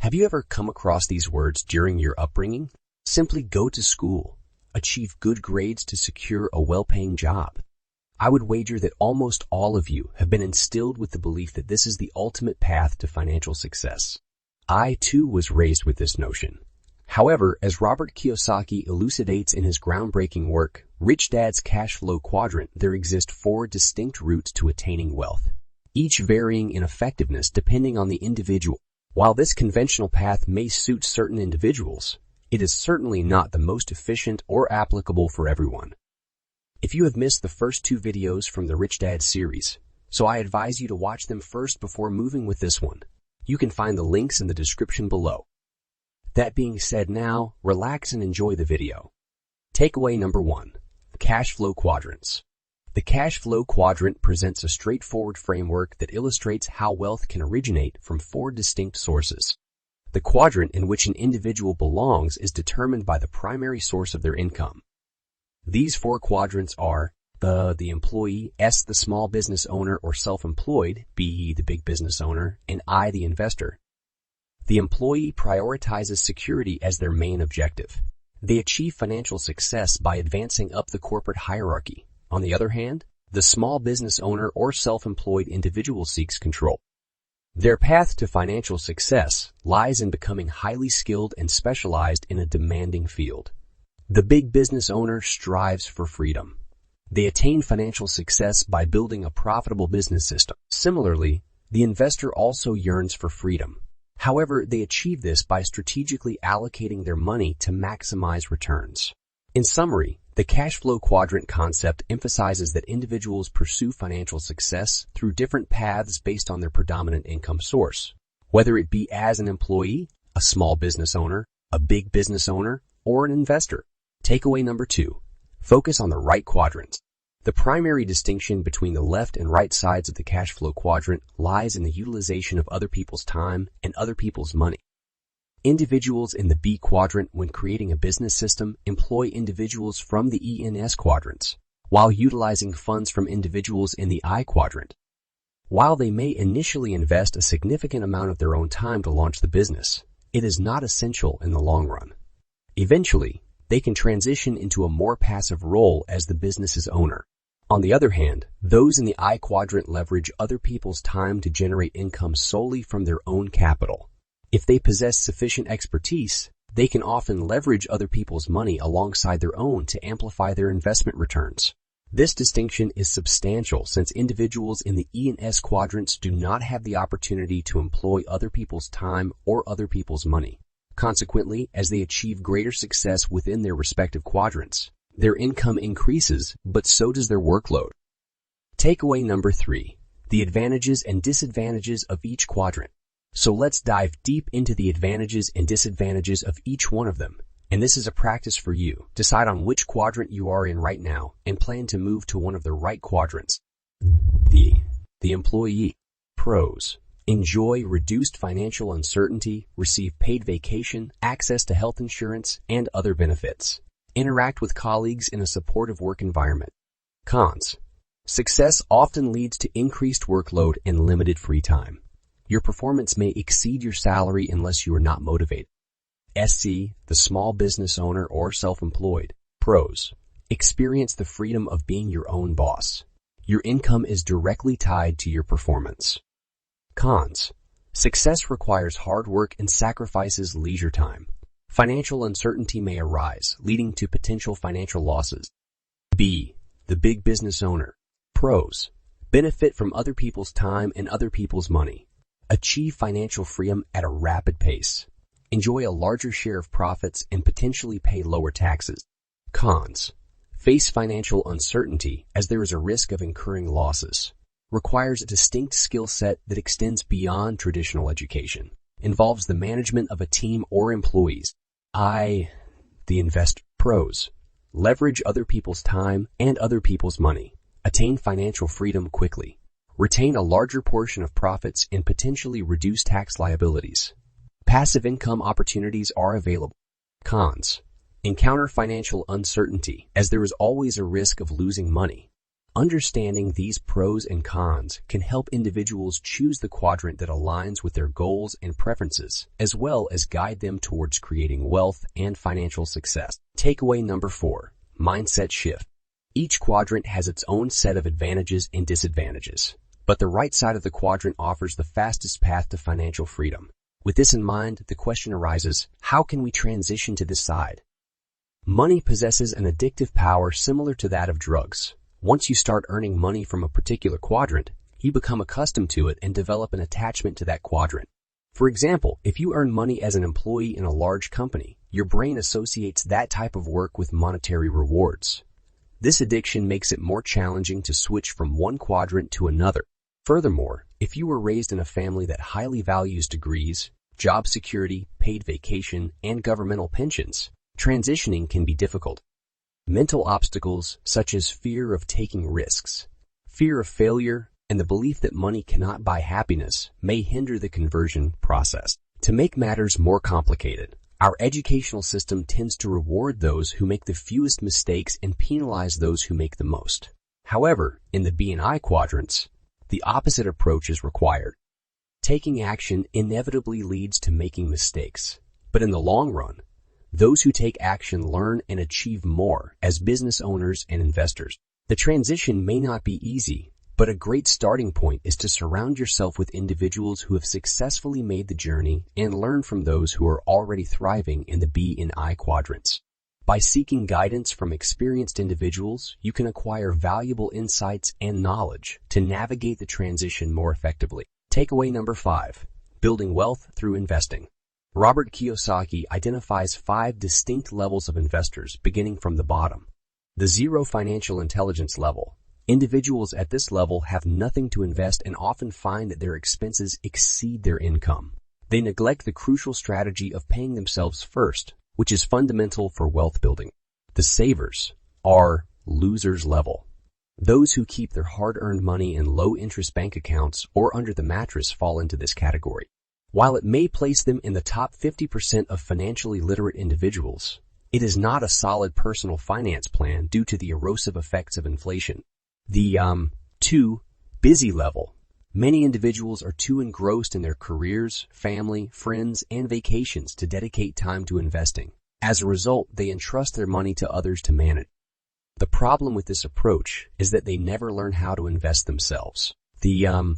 Have you ever come across these words during your upbringing? Simply go to school, achieve good grades to secure a well-paying job. I would wager that almost all of you have been instilled with the belief that this is the ultimate path to financial success. I, too, was raised with this notion. However, as Robert Kiyosaki elucidates in his groundbreaking work, Rich Dad's Cashflow Quadrant, there exist 4 distinct routes to attaining wealth, each varying in effectiveness depending on the individual. While this conventional path may suit certain individuals, it is certainly not the most efficient or applicable for everyone. If you have missed the first 2 videos from the Rich Dad series, so I advise you to watch them first before moving with this one. You can find the links in the description below. That being said, now, relax and enjoy the video. Takeaway number 1. Cashflow Quadrants. The Cashflow Quadrant presents a straightforward framework that illustrates how wealth can originate from 4 distinct sources. The quadrant in which an individual belongs is determined by the primary source of their income. These 4 quadrants are the employee, S the small business owner or self-employed, B the big business owner, and I the investor. The employee prioritizes security as their main objective. They achieve financial success by advancing up the corporate hierarchy. On the other hand, the small business owner or self-employed individual seeks control. Their path to financial success lies in becoming highly skilled and specialized in a demanding field. The big business owner strives for freedom. They attain financial success by building a profitable business system. Similarly, the investor also yearns for freedom. However, they achieve this by strategically allocating their money to maximize returns. In summary, the Cashflow Quadrant concept emphasizes that individuals pursue financial success through different paths based on their predominant income source, whether it be as an employee, a small business owner, a big business owner, or an investor. Takeaway number 2. Focus on the right quadrants. The primary distinction between the left and right sides of the Cashflow Quadrant lies in the utilization of other people's time and other people's money. Individuals in the B quadrant, when creating a business system, employ individuals from the E and S quadrants, while utilizing funds from individuals in the I quadrant. While they may initially invest a significant amount of their own time to launch the business, it is not essential in the long run. Eventually, they can transition into a more passive role as the business's owner. On the other hand, those in the I quadrant leverage other people's time to generate income solely from their own capital. If they possess sufficient expertise, they can often leverage other people's money alongside their own to amplify their investment returns. This distinction is substantial since individuals in the E and S quadrants do not have the opportunity to employ other people's time or other people's money. Consequently, as they achieve greater success within their respective quadrants, their income increases, but so does their workload. Takeaway number 3. The advantages and disadvantages of each quadrant. So let's dive deep into the advantages and disadvantages of each one of them. And this is a practice for you. Decide on which quadrant you are in right now and plan to move to one of the right quadrants. The employee. Pros. Enjoy reduced financial uncertainty, receive paid vacation, access to health insurance, and other benefits. Interact with colleagues in a supportive work environment. Cons. Success often leads to increased workload and limited free time. Your performance may exceed your salary unless you are not motivated. SC, the small business owner or self-employed. Pros. Experience the freedom of being your own boss. Your income is directly tied to your performance. Cons. Success requires hard work and sacrifices leisure time. Financial uncertainty may arise, leading to potential financial losses. B. The big business owner. Pros. Benefit from other people's time and other people's money. Achieve financial freedom at a rapid pace. Enjoy a larger share of profits and potentially pay lower taxes. Cons. Face financial uncertainty as there is a risk of incurring losses. Requires a distinct skill set that extends beyond traditional education. Involves the management of a team or employees. The investor. Pros. Leverage other people's time and other people's money. Attain financial freedom quickly. Retain a larger portion of profits and potentially reduce tax liabilities. Passive income opportunities are available. Cons. Encounter financial uncertainty as there is always a risk of losing money. Understanding these pros and cons can help individuals choose the quadrant that aligns with their goals and preferences, as well as guide them towards creating wealth and financial success. Takeaway number 4, mindset shift. Each quadrant has its own set of advantages and disadvantages, but the right side of the quadrant offers the fastest path to financial freedom. With this in mind, the question arises, how can we transition to this side? Money possesses an addictive power similar to that of drugs. Once you start earning money from a particular quadrant, you become accustomed to it and develop an attachment to that quadrant. For example, if you earn money as an employee in a large company, your brain associates that type of work with monetary rewards. This addiction makes it more challenging to switch from one quadrant to another. Furthermore, if you were raised in a family that highly values degrees, job security, paid vacation, and governmental pensions, transitioning can be difficult. Mental obstacles such as fear of taking risks, fear of failure, and the belief that money cannot buy happiness may hinder the conversion process. To make matters more complicated, our educational system tends to reward those who make the fewest mistakes and penalize those who make the most. However, in the B and I quadrants, the opposite approach is required. Taking action inevitably leads to making mistakes, but in the long run, those who take action learn and achieve more as business owners and investors. The transition may not be easy, but a great starting point is to surround yourself with individuals who have successfully made the journey and learn from those who are already thriving in the B and I quadrants. By seeking guidance from experienced individuals, you can acquire valuable insights and knowledge to navigate the transition more effectively. Takeaway number 5, building wealth through investing. Robert Kiyosaki identifies 5 distinct levels of investors beginning from the bottom. The zero financial intelligence level. Individuals at this level have nothing to invest and often find that their expenses exceed their income. They neglect the crucial strategy of paying themselves first, which is fundamental for wealth building. The savers are losers level. Those who keep their hard-earned money in low-interest bank accounts or under the mattress fall into this category. While it may place them in the top 50% of financially literate individuals, it is not a solid personal finance plan due to the erosive effects of inflation. The 2, busy level. Many individuals are too engrossed in their careers, family, friends, and vacations to dedicate time to investing. As a result, they entrust their money to others to manage. The problem with this approach is that they never learn how to invest themselves. The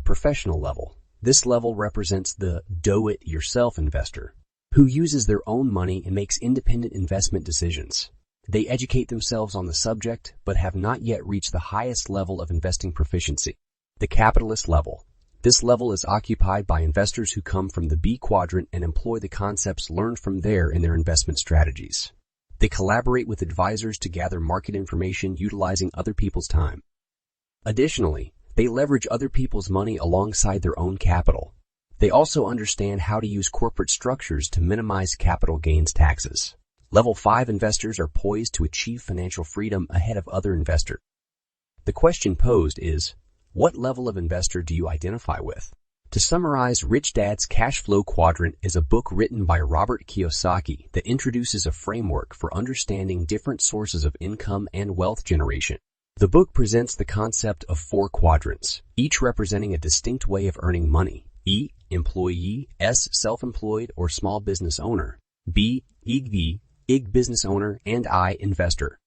professional level. This level represents the do-it-yourself investor who uses their own money and makes independent investment decisions. They educate themselves on the subject but have not yet reached the highest level of investing proficiency. The capitalist level. This level is occupied by investors who come from the B quadrant and employ the concepts learned from there in their investment strategies. They collaborate with advisors to gather market information utilizing other people's time. Additionally, they leverage other people's money alongside their own capital. They also understand how to use corporate structures to minimize capital gains taxes. Level 5 investors are poised to achieve financial freedom ahead of other investors. The question posed is, what level of investor do you identify with? To summarize, Rich Dad's Cashflow Quadrant is a book written by Robert Kiyosaki that introduces a framework for understanding different sources of income and wealth generation. The book presents the concept of 4 quadrants, each representing a distinct way of earning money. E, employee, S, self-employed or small business owner, B, IG business owner, and I, investor.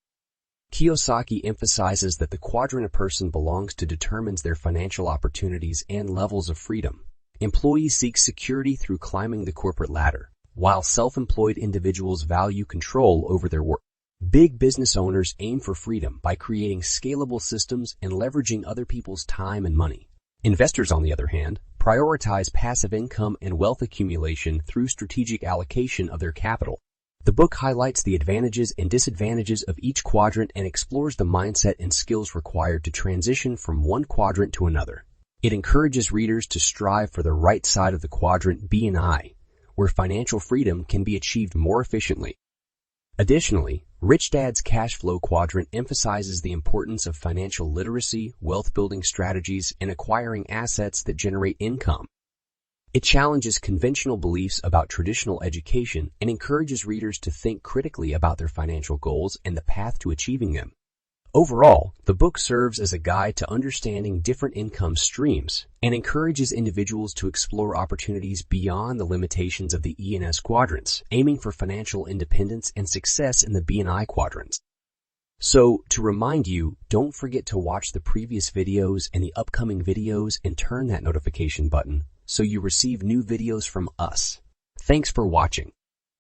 Kiyosaki emphasizes that the quadrant a person belongs to determines their financial opportunities and levels of freedom. Employees seek security through climbing the corporate ladder, while self-employed individuals value control over their work. Big business owners aim for freedom by creating scalable systems and leveraging other people's time and money. Investors, on the other hand, prioritize passive income and wealth accumulation through strategic allocation of their capital. The book highlights the advantages and disadvantages of each quadrant and explores the mindset and skills required to transition from one quadrant to another. It encourages readers to strive for the right side of the quadrant B and I, where financial freedom can be achieved more efficiently. Additionally, Rich Dad's Cashflow Quadrant emphasizes the importance of financial literacy, wealth-building strategies, and acquiring assets that generate income. It challenges conventional beliefs about traditional education and encourages readers to think critically about their financial goals and the path to achieving them. Overall, the book serves as a guide to understanding different income streams and encourages individuals to explore opportunities beyond the limitations of the E and S quadrants, aiming for financial independence and success in the B and I quadrants. So, to remind you, don't forget to watch the previous videos and the upcoming videos and turn that notification button so you receive new videos from us. Thanks for watching.